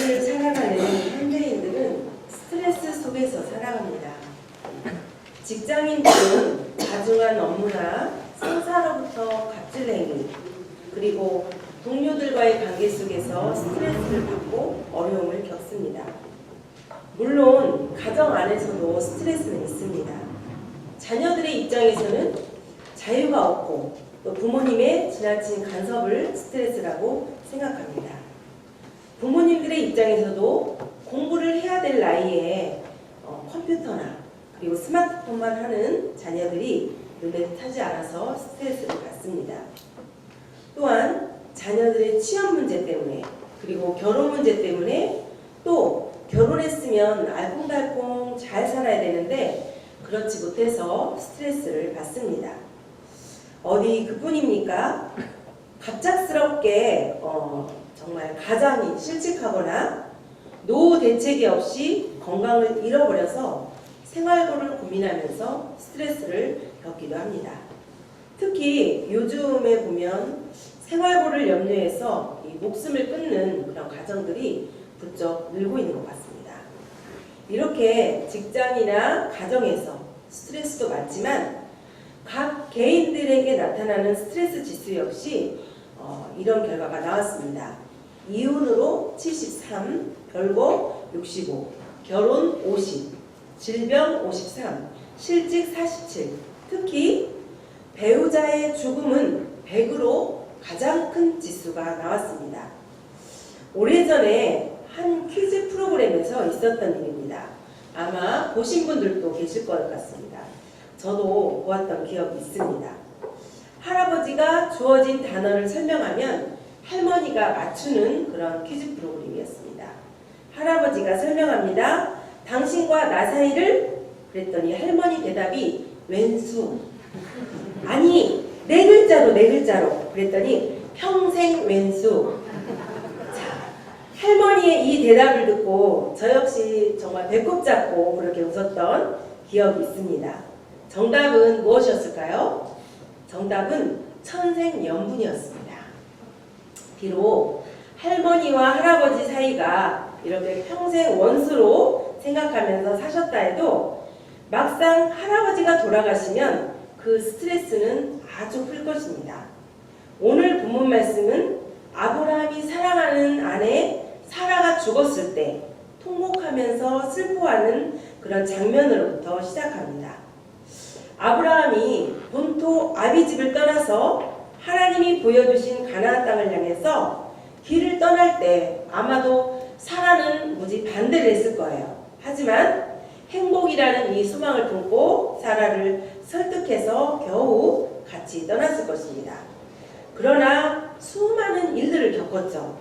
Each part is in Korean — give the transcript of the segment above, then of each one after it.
오늘을 살아가는 현대인들은 스트레스 속에서 살아갑니다. 직장인들은 가중한 업무나 상사로부터 갑질행위, 그리고 동료들과의 관계 속에서 스트레스를 받고 어려움을 겪습니다. 물론 가정 안에서도 스트레스는 있습니다. 자녀들의 입장에서는 자유가 없고 또 부모님의 지나친 간섭을 스트레스라고 생각합니다. 부모님들의 입장에서도 공부를 해야 될 나이에 컴퓨터나 그리고 스마트폰만 하는 자녀들이 눈에 타지 않아서 스트레스를 받습니다. 또한 자녀들의 취업 문제 때문에 그리고 결혼 문제 때문에 또 결혼했으면 알콩달콩 잘 살아야 되는데 그렇지 못해서 스트레스를 받습니다. 어디 그뿐입니까? 갑작스럽게 정말 가장이 실직하거나 노후 대책이 없이 건강을 잃어버려서 생활고를 고민하면서 스트레스를 겪기도 합니다. 특히 요즘에 보면 생활고를 염려해서 이 목숨을 끊는 그런 가정들이 부쩍 늘고 있는 것 같습니다. 이렇게 직장이나 가정에서 스트레스도 많지만 각 개인들에게 나타나는 스트레스 지수 역시 이런 결과가 나왔습니다. 이혼으로 73, 별거 65, 결혼 50, 질병 53, 실직 47, 특히 배우자의 죽음은 100으로 가장 큰 지수가 나왔습니다. 오래전에 한 퀴즈 프로그램에서 있었던 일입니다. 아마 보신 분들도 계실 것 같습니다. 저도 보았던 기억이 있습니다. 할아버지가 주어진 단어를 설명하면 할머니가 맞추는 그런 퀴즈 프로그램이었습니다. 할아버지가 설명합니다. 당신과 나 사이를? 그랬더니 할머니 대답이 왼수. 아니, 네 글자로. 그랬더니 평생 왼수. 자, 할머니의 이 대답을 듣고 저 역시 정말 배꼽 잡고 그렇게 웃었던 기억이 있습니다. 정답은 무엇이었을까요? 정답은 천생연분이었습니다. 비록 할머니와 할아버지 사이가 이렇게 평생 원수로 생각하면서 사셨다 해도 막상 할아버지가 돌아가시면 그 스트레스는 아주 클 것입니다. 오늘 본문 말씀은 아브라함이 사랑하는 아내 사라가 죽었을 때 통곡하면서 슬퍼하는 그런 장면으로부터 시작합니다. 아브라함이 본토 아비집을 떠나서 하나님이 보여주신 가나안 땅을 향해서 길을 떠날 때 아마도 사라는 무지 반대를 했을 거예요. 하지만 행복이라는 이 소망을 품고 사라를 설득해서 겨우 같이 떠났을 것입니다. 그러나 수많은 일들을 겪었죠.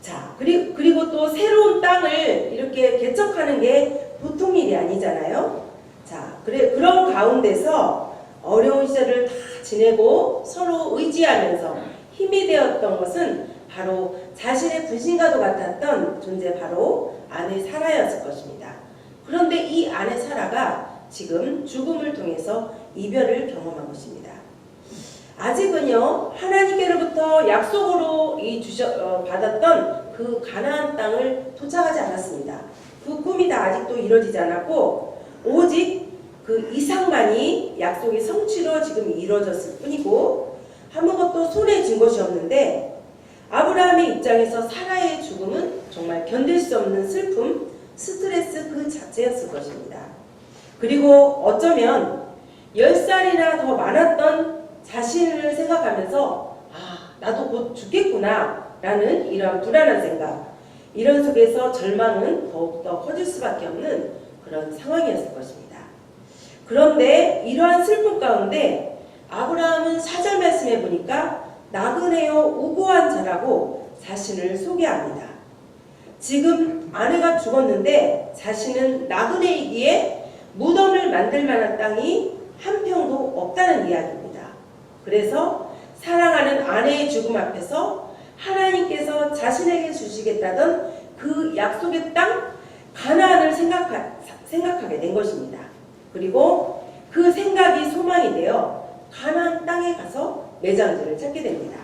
자, 그리고 또 새로운 땅을 이렇게 개척하는 게 보통 일이 아니잖아요. 자, 그런 가운데서 어려운 시절을 다 지내고 서로 의지하면서 힘이 되었던 것은 바로 자신의 분신과도 같았던 존재 바로 아내 사라였을 것입니다. 그런데 이 아내 사라가 지금 죽음을 통해서 이별을 경험한 것입니다. 아직은요, 하나님께로부터 약속으로 받았던 그 가나안 땅을 도착하지 않았습니다. 그 꿈이 다 아직도 이루어지지 않았고 오직 그 이상만이 약속의 성취로 지금 이루어졌을 뿐이고 아무것도 손에 쥔 것이 없는데 아브라함의 입장에서 사라의 죽음은 정말 견딜 수 없는 슬픔, 스트레스 그 자체였을 것입니다. 그리고 어쩌면 10살이나 더 많았던 자신을 생각하면서 나도 곧 죽겠구나 라는 이런 불안한 생각, 이런 속에서 절망은 더욱더 커질 수밖에 없는 그런 상황이었을 것입니다. 그런데 이러한 슬픔 가운데 아브라함은 4절 말씀해 보니까 나그네요 우고한 자라고 자신을 소개합니다. 지금 아내가 죽었는데 자신은 나그네이기에 무덤을 만들 만한 땅이 한 평도 없다는 이야기입니다. 그래서 사랑하는 아내의 죽음 앞에서 하나님께서 자신에게 주시겠다던 그 약속의 땅 가나안을 생각하게 된 것입니다. 그리고 그 생각이 소망이 되어 가나안 땅에 가서 매장지를 찾게 됩니다.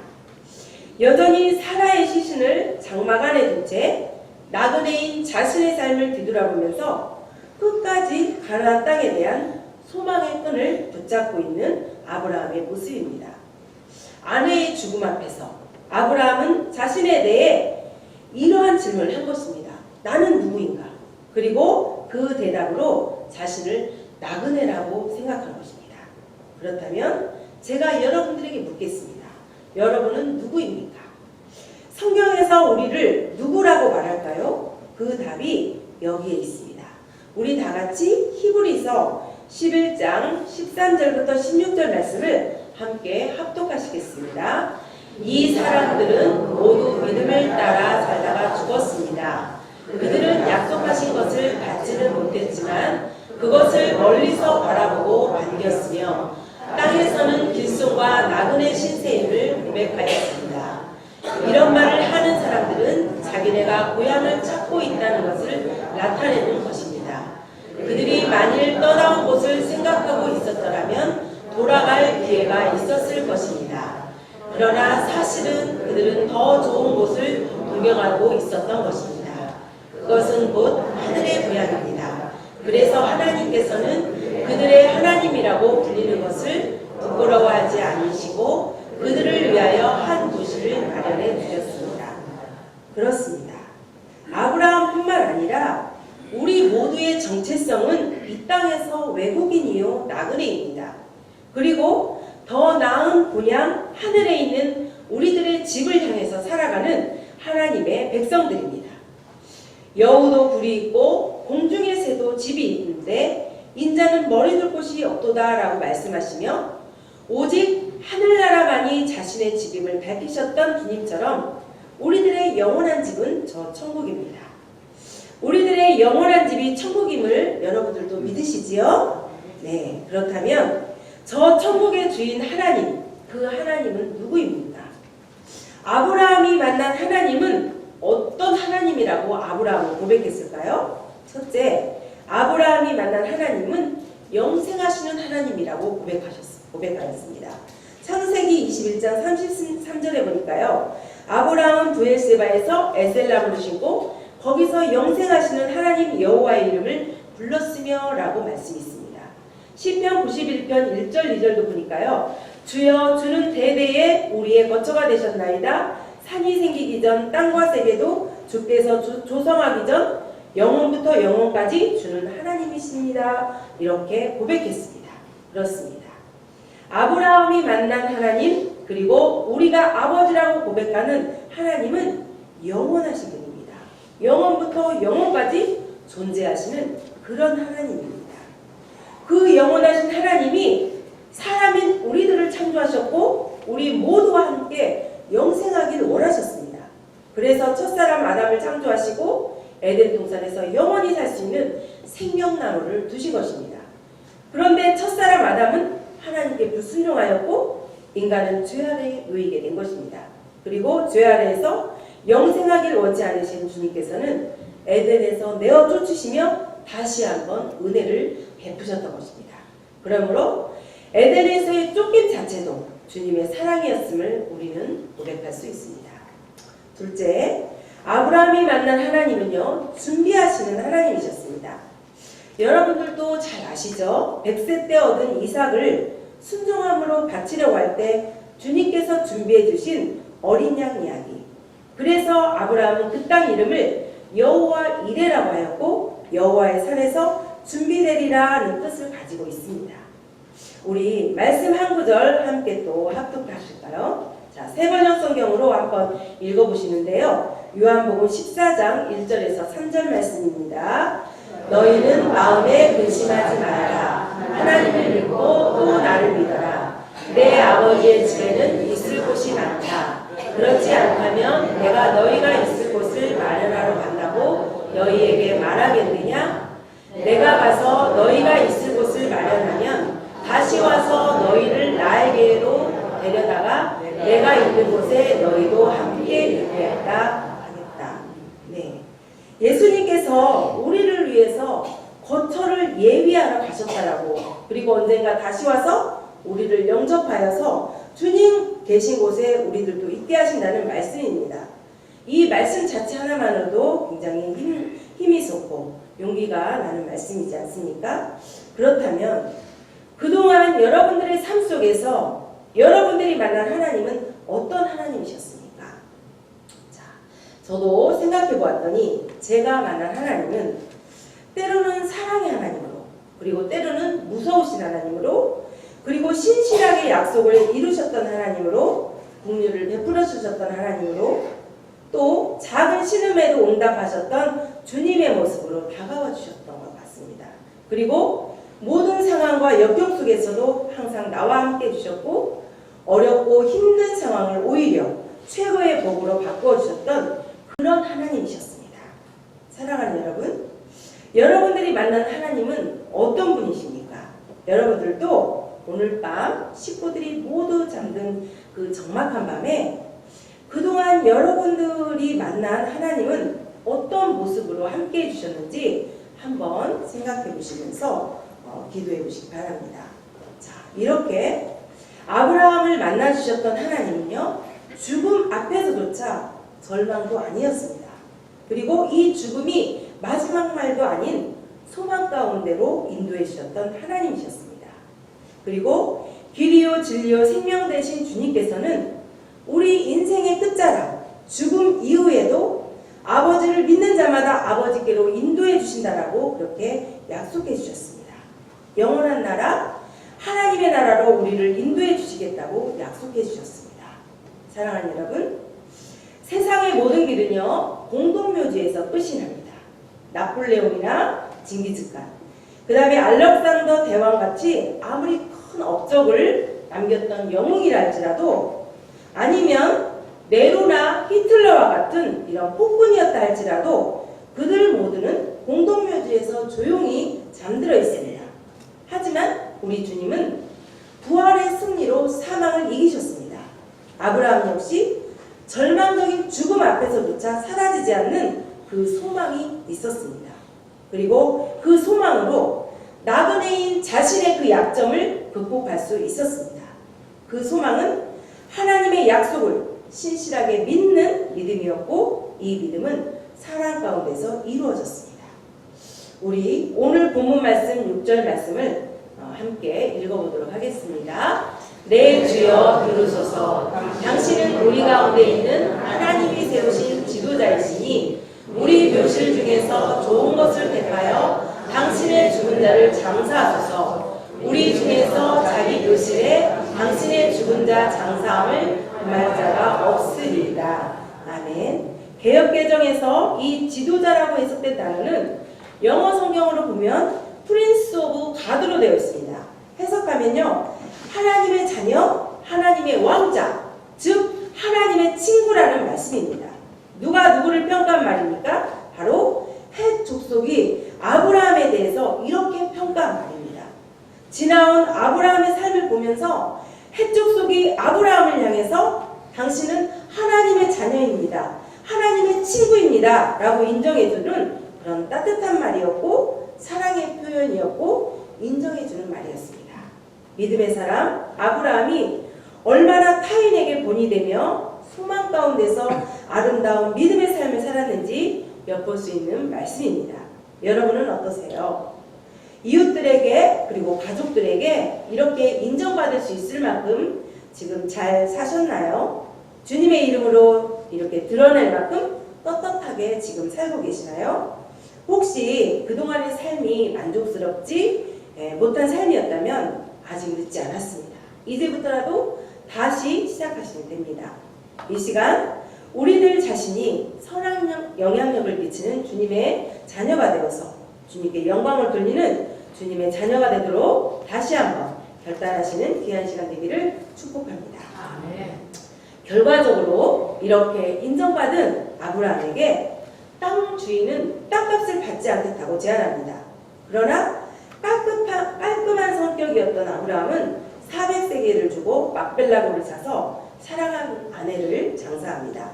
여전히 사라의 시신을 장막 안에 둔 채 나그네인 자신의 삶을 뒤돌아보면서 끝까지 가나안 땅에 대한 소망의 끈을 붙잡고 있는 아브라함의 모습입니다. 아내의 죽음 앞에서 아브라함은 자신에 대해 이러한 질문을 한 것입니다. 나는 누구인가? 그리고 그 대답으로 자신을 나그네라고 생각한 것입니다. 그렇다면 제가 여러분들에게 묻겠습니다. 여러분은 누구입니까? 성경에서 우리를 누구라고 말할까요? 그 답이 여기에 있습니다. 우리 다 같이 히브리서 11장 13절부터 16절 말씀을 함께 합독하시겠습니다. 이 사람들은 모두 믿음을 따라 살다가 죽었습니다. 그들은 약속하신 것을 받지는 못했지만 그것을 멀리서 바라보고 반겼으며 땅에서는 길손과 나그네 신세임을 고백하였습니다. 이런 말을 하는 사람들은 자기네가 고향을 찾고 있다는 것을 나타내는 것입니다. 그들이 만일 떠나온 곳을 생각하고 있었더라면 돌아갈 기회가 있었을 것입니다. 그러나 사실은 그들은 더 좋은 곳을 동경하고 있었던 것입니다. 그것은 곧 하늘의 고향입니다. 그래서 하나님께서는 그들의 하나님이라고 불리는 것을 부끄러워하지 않으시고 그들을 위하여 한 도시를 마련해 주셨습니다. 그렇습니다. 아브라함뿐만 아니라 우리 모두의 정체성은 이 땅에서 외국인이요 나그네입니다. 그리고 더 나은 고향 하늘에 있는 우리들의 집을 향해서 살아가는 하나님의 백성들입니다. 여우도 굴이 있고 공중의 새도 집이 있는데 인자는 머리둘 곳이 없도다 라고 말씀하시며 오직 하늘나라만이 자신의 집임을 밝히셨던 주님처럼 우리들의 영원한 집은 저 천국입니다. 우리들의 영원한 집이 천국임을 여러분들도 믿으시지요? 네, 그렇다면 저 천국의 주인 하나님, 그 하나님은 누구입니까? 아브라함이 만난 하나님은 어떤 하나님이라고 아브라함은 고백했을까요? 첫째, 아브라함이 만난 하나님은 영생하시는 하나님이라고 고백하였습니다. 창세기 21장 33절에 보니까요. 아브라함은 브엘세바에서 에셀람으로 신고 거기서 영생하시는 하나님 여호와의 이름을 불렀으며 라고 말씀이 있습니다. 시편 91편 1절 2절도 보니까요. 주여 주는 대대에 우리의 거처가 되셨나이다. 산이 생기기 전 땅과 세계도 주께서 조성하기 전 영원부터 영원까지 주는 하나님이십니다. 이렇게 고백했습니다. 그렇습니다. 아브라함이 만난 하나님 그리고 우리가 아버지라고 고백하는 하나님은 영원하신 분입니다. 영원부터 영원까지 존재하시는 그런 하나님입니다. 그 영원하신 하나님이 사람인 우리들을 창조하셨고 우리 모두와 함께 영생하기를 원하셨습니다. 그래서 첫사람 아담을 창조하시고 에덴 동산에서 영원히 살 수 있는 생명나무를 두신 것입니다. 그런데 첫사람 아담은 하나님께 불순종하였고 인간은 죄 아래에 놓이게 된 것입니다. 그리고 죄 아래에서 영생하기를 원치 않으신 주님께서는 에덴에서 내어 쫓으시며 다시 한번 은혜를 베푸셨던 것입니다. 그러므로 에덴에서의 쫓김 자체도 주님의 사랑이었음을 우리는 고백할 수 있습니다. 둘째, 아브라함이 만난 하나님은요, 준비하시는 하나님이셨습니다. 여러분들도 잘 아시죠? 100세 때 얻은 이삭을 순종함으로 바치려고 할 때 주님께서 준비해 주신 어린 양 이야기. 그래서 아브라함은 그 땅 이름을 여호와 이레라고 하였고 여호와의 산에서 준비되리라는 뜻을 가지고 있습니다. 우리 말씀 한 구절 함께 또 합독하실까요? 자, 새번역 성경으로 한번 읽어보시는데요. 요한복음 14장 1절에서 3절 말씀입니다. 너희는 마음에 근심하지 말아라. 하나님을 믿고 또 나를 믿어라. 내 아버지의 집에는 있을 곳이 많다. 그렇지 않다면 내가 너희가 있을 곳을 마련하러 간다고 너희에게 말하겠느냐? 내가 가서 너희가 있을 곳을 마련하면 다시 와서 너희를 나에게로 데려다가 내가 있는 곳에 너희도 함께 있겠다 하겠다. 네, 예수님께서 우리를 위해서 거처를 예비하러 가셨다라고, 그리고 언젠가 다시 와서 우리를 영접하여서 주님 계신 곳에 우리들도 있게 하신다는 말씀입니다. 이 말씀 자체 하나만으로도 굉장히 힘이 솟고 용기가 나는 말씀이지 않습니까? 그렇다면 그동안 여러분들의 삶 속에서 여러분들이 만난 하나님은 어떤 하나님이셨습니까? 자, 저도 생각해 보았더니 제가 만난 하나님은 때로는 사랑의 하나님으로, 그리고 때로는 무서우신 하나님으로, 그리고 신실하게 약속을 이루셨던 하나님으로, 긍휼을 베풀어 주셨던 하나님으로, 또 작은 신음에도 응답하셨던 주님의 모습으로 다가와 주셨던 것 같습니다. 그리고 모든 상황과 역경 속에서도 항상 나와 함께 해주셨고, 어렵고 힘든 상황을 오히려 최고의 복으로 바꾸어 주셨던 그런 하나님이셨습니다. 사랑하는 여러분, 여러분들이 만난 하나님은 어떤 분이십니까? 여러분들도 오늘 밤 식구들이 모두 잠든 그 적막한 밤에 그동안 여러분들이 만난 하나님은 어떤 모습으로 함께 해주셨는지 한번 생각해 보시면서 기도해 보시기 바랍니다. 자, 이렇게 아브라함을 만나주셨던 하나님은요, 죽음 앞에서조차 절망도 아니었습니다. 그리고 이 죽음이 마지막 말도 아닌 소망 가운데로 인도해 주셨던 하나님이셨습니다. 그리고 길이요 진리요 생명 되신 주님께서는 우리 인생의 끝자락, 죽음 이후에도 아버지를 믿는 자마다 아버지께로 인도해 주신다라고 그렇게 약속해 주셨습니다. 영원한 나라, 하나님의 나라로 우리를 인도해 주시겠다고 약속해 주셨습니다. 사랑하는 여러분, 세상의 모든 길은요, 공동묘지에서 끝이 납니다. 나폴레옹이나 징기즈칸, 그 다음에 알렉산더 대왕같이 아무리 큰 업적을 남겼던 영웅이라 할지라도, 아니면 네로나 히틀러와 같은 이런 폭군이었다 할지라도 그들 모두는 공동묘지에서 조용히 잠들어 있습니다. 하지만 우리 주님은 부활의 승리로 사망을 이기셨습니다. 아브라함 역시 절망적인 죽음 앞에서조차 사라지지 않는 그 소망이 있었습니다. 그리고 그 소망으로 나그네인 자신의 그 약점을 극복할 수 있었습니다. 그 소망은 하나님의 약속을 신실하게 믿는 믿음이었고, 이 믿음은 사랑 가운데서 이루어졌습니다. 우리 오늘 본문 말씀 6절 말씀을 함께 읽어보도록 하겠습니다. 내 주여 들으소서. 당신은 우리 가운데 있는 하나님이 세우신 지도자이시니 우리 묘실 중에서 좋은 것을 택하여 당신의 죽은 자를 장사하소서. 우리 중에서 자기 묘실에 당신의 죽은 자 장사함을 금할 자가 없으리이다. 아멘. 개역개정에서 이 지도자라고 해석된 단어는 영어 성경으로 보면 프린스 오브 가드로 되어 있습니다. 해석하면요, 하나님의 자녀, 하나님의 왕자, 즉 하나님의 친구라는 말씀입니다. 누가 누구를 평가한 말입니까? 바로 헷 족속이 아브라함에 대해서 이렇게 평가한 말입니다. 지나온 아브라함의 삶을 보면서 헷 족속이 아브라함을 향해서 당신은 하나님의 자녀입니다, 하나님의 친구입니다 라고 인정해주는 그런 따뜻한 말이었고, 사랑의 표현이었고, 인정해주는 말이었습니다. 믿음의 사람 아브라함이 얼마나 타인에게 본이 되며 소망 가운데서 아름다운 믿음의 삶을 살았는지 엿볼 수 있는 말씀입니다. 여러분은 어떠세요? 이웃들에게 그리고 가족들에게 이렇게 인정받을 수 있을 만큼 지금 잘 사셨나요? 주님의 이름으로 이렇게 드러낼 만큼 떳떳하게 지금 살고 계시나요? 혹시 그동안의 삶이 만족스럽지 못한 삶이었다면 아직 늦지 않았습니다. 이제부터라도 다시 시작하시면 됩니다. 이 시간 우리들 자신이 선한 영향력을 끼치는 주님의 자녀가 되어서 주님께 영광을 돌리는 주님의 자녀가 되도록 다시 한번 결단하시는 귀한 시간 되기를 축복합니다. 아멘. 결과적으로 이렇게 인정받은 아브라함에게 땅 주인은 땅값을 받지 않겠다고 제안합니다. 그러나 깔끔한 성격이었던 아브라함은 400세겔을 주고 막벨라고를 사서 사랑하는 아내를 장사합니다.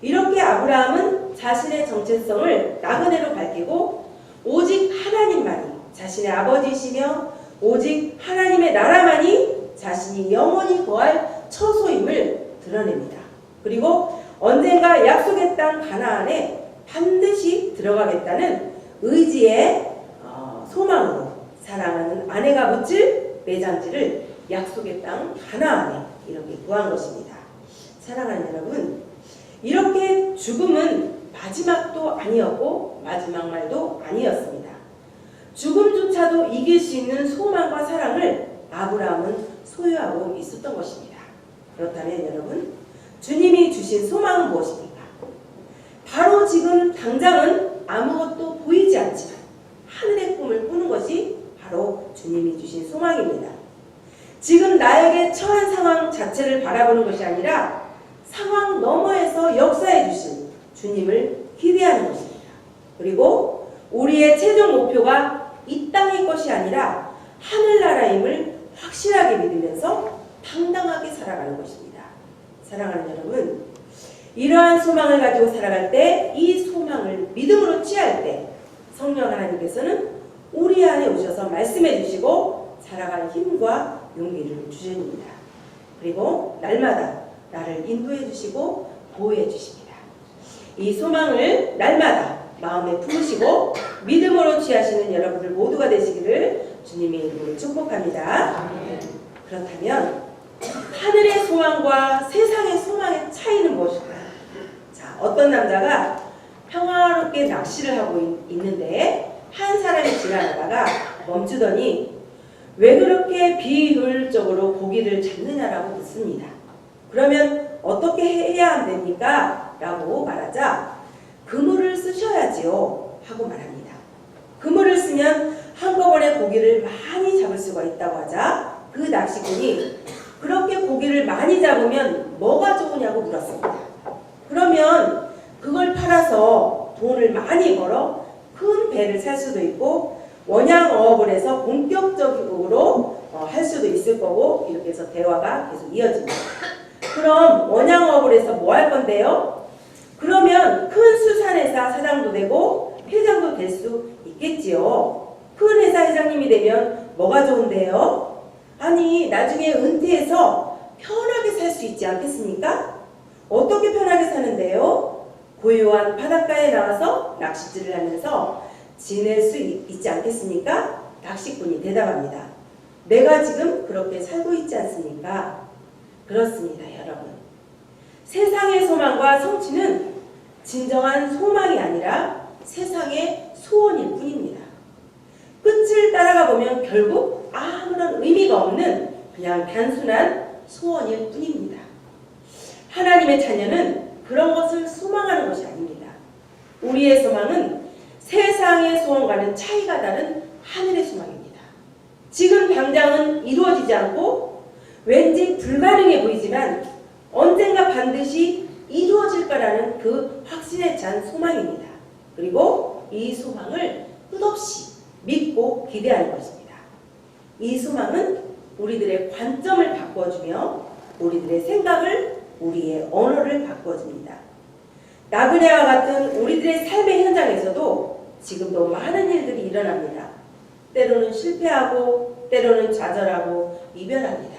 이렇게 아브라함은 자신의 정체성을 나그네로 밝히고 오직 하나님만이 자신의 아버지이시며 오직 하나님의 나라만이 자신이 영원히 거할 처소임을 드러냅니다. 그리고 언젠가 약속의 땅 가나안에 반드시 들어가겠다는 의지의 소망으로 사랑하는 아내가 묻힐 매장지를 약속의 땅 가나안에 이렇게 구한 것입니다. 사랑하는 여러분, 이렇게 죽음은 마지막도 아니었고 마지막 말도 아니었습니다. 죽음조차도 이길 수 있는 소망과 사랑을 아브라함은 소유하고 있었던 것입니다. 그렇다면 여러분, 주님이 주신 소망은 무엇입니까? 바로 지금 당장은 아무것도 보이지 않지만 하늘의 꿈을 꾸는 것이 바로 주님이 주신 소망입니다. 지금 나에게 처한 상황 자체를 바라보는 것이 아니라 상황 너머에서 역사해 주신 주님을 기대하는 것입니다. 그리고 우리의 최종 목표가 이 땅의 것이 아니라 하늘나라임을 확실하게 믿으면서 당당하게 살아가는 것입니다. 사랑하는 여러분, 이러한 소망을 가지고 살아갈 때, 이 소망을 믿음으로 취할 때 성령 하나님께서는 우리 안에 오셔서 말씀해 주시고 살아갈 힘과 용기를 주십니다. 그리고 날마다 나를 인도해 주시고 보호해 주십니다. 이 소망을 날마다 마음에 품으시고 믿음으로 취하시는 여러분들 모두가 되시기를 주님의 이름으로 축복합니다. 그렇다면 하늘의 소망과 세상의 소망의 차이는 무엇일까요? 자, 어떤 남자가 평화롭게 낚시를 하고 있는데 한 사람이 지나가다가 멈추더니 왜 그렇게 비효율적으로 고기를 잡느냐라고 묻습니다. 그러면 어떻게 해야 됩니까? 라고 말하자 그물을 쓰셔야지요 하고 말합니다. 그물을 쓰면 한꺼번에 고기를 많이 잡을 수가 있다고 하자 그 낚시꾼이 그렇게 고기를 많이 잡으면 뭐가 좋으냐고 물었습니다. 그러면 그걸 팔아서 돈을 많이 벌어 큰 배를 살 수도 있고 원양어업을 해서 본격적으로 할 수도 있을 거고 이렇게 해서 대화가 계속 이어집니다. 그럼 원양어업을 해서 뭐 할 건데요? 그러면 큰 수산회사 사장도 되고 회장도 될 수 있겠지요. 큰 회사 회장님이 되면 뭐가 좋은데요? 아니 나중에 은퇴해서 편하게 살 수 있지 않겠습니까? 어떻게 편하게 사는데요? 고요한 바닷가에 나와서 낚시질을 하면서 지낼 수 있지 않겠습니까? 낚시꾼이 대답합니다. 내가 지금 그렇게 살고 있지 않습니까? 그렇습니다, 여러분. 세상의 소망과 성취는 진정한 소망이 아니라 세상의 소원일 뿐입니다. 끝을 따라가 보면 결국 아무런 의미가 없는 그냥 단순한 소원일 뿐입니다. 하나님의 자녀는 그런 것을 소망하는 것이 아닙니다. 우리의 소망은 세상의 소원과는 차이가 다른 하늘의 소망입니다. 지금 당장은 이루어지지 않고 왠지 불가능해 보이지만 언젠가 반드시 이루어질 거라는 그 확신에 찬 소망입니다. 그리고 이 소망을 끝없이 믿고 기대하는 것입니다. 이 소망은 우리들의 관점을 바꿔주며 우리들의 생각을, 우리의 언어를 바꿔줍니다. 나그네와 같은 우리들의 삶의 현장에서도 지금도 많은 일들이 일어납니다. 때로는 실패하고 때로는 좌절하고 이별합니다.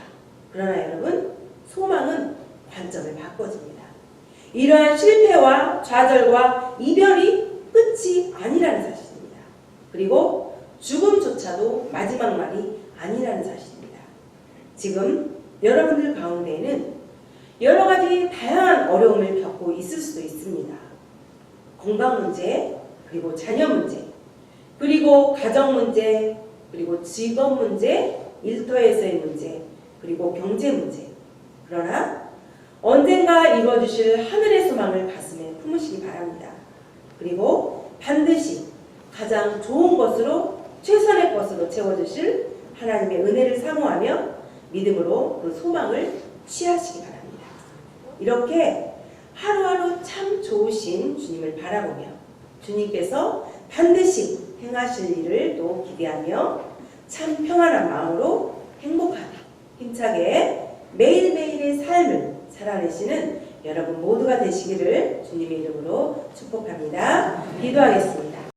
그러나 여러분, 소망은 관점을 바꿔줍니다. 이러한 실패와 좌절과 이별이 끝이 아니라는 사실입니다. 그리고 죽음조차도 마지막 말이 아니라는 사실입니다. 지금 여러분들 가운데에는 여러 가지 다양한 어려움을 겪고 있을 수도 있습니다. 건강 문제, 그리고 자녀 문제, 그리고 가정 문제, 그리고 직업 문제, 일터에서의 문제, 그리고 경제 문제. 그러나 언젠가 이루어주실 하늘의 소망을 가슴에 품으시기 바랍니다. 그리고 반드시 가장 좋은 것으로, 최선의 것으로 채워주실 하나님의 은혜를 사모하며 믿음으로 그 소망을 취하시기 바랍니다. 이렇게 하루하루 참 좋으신 주님을 바라보며 주님께서 반드시 행하실 일을 또 기대하며 참 평안한 마음으로 행복하게 힘차게 매일매일의 삶을 살아내시는 여러분 모두가 되시기를 주님의 이름으로 축복합니다. 기도하겠습니다.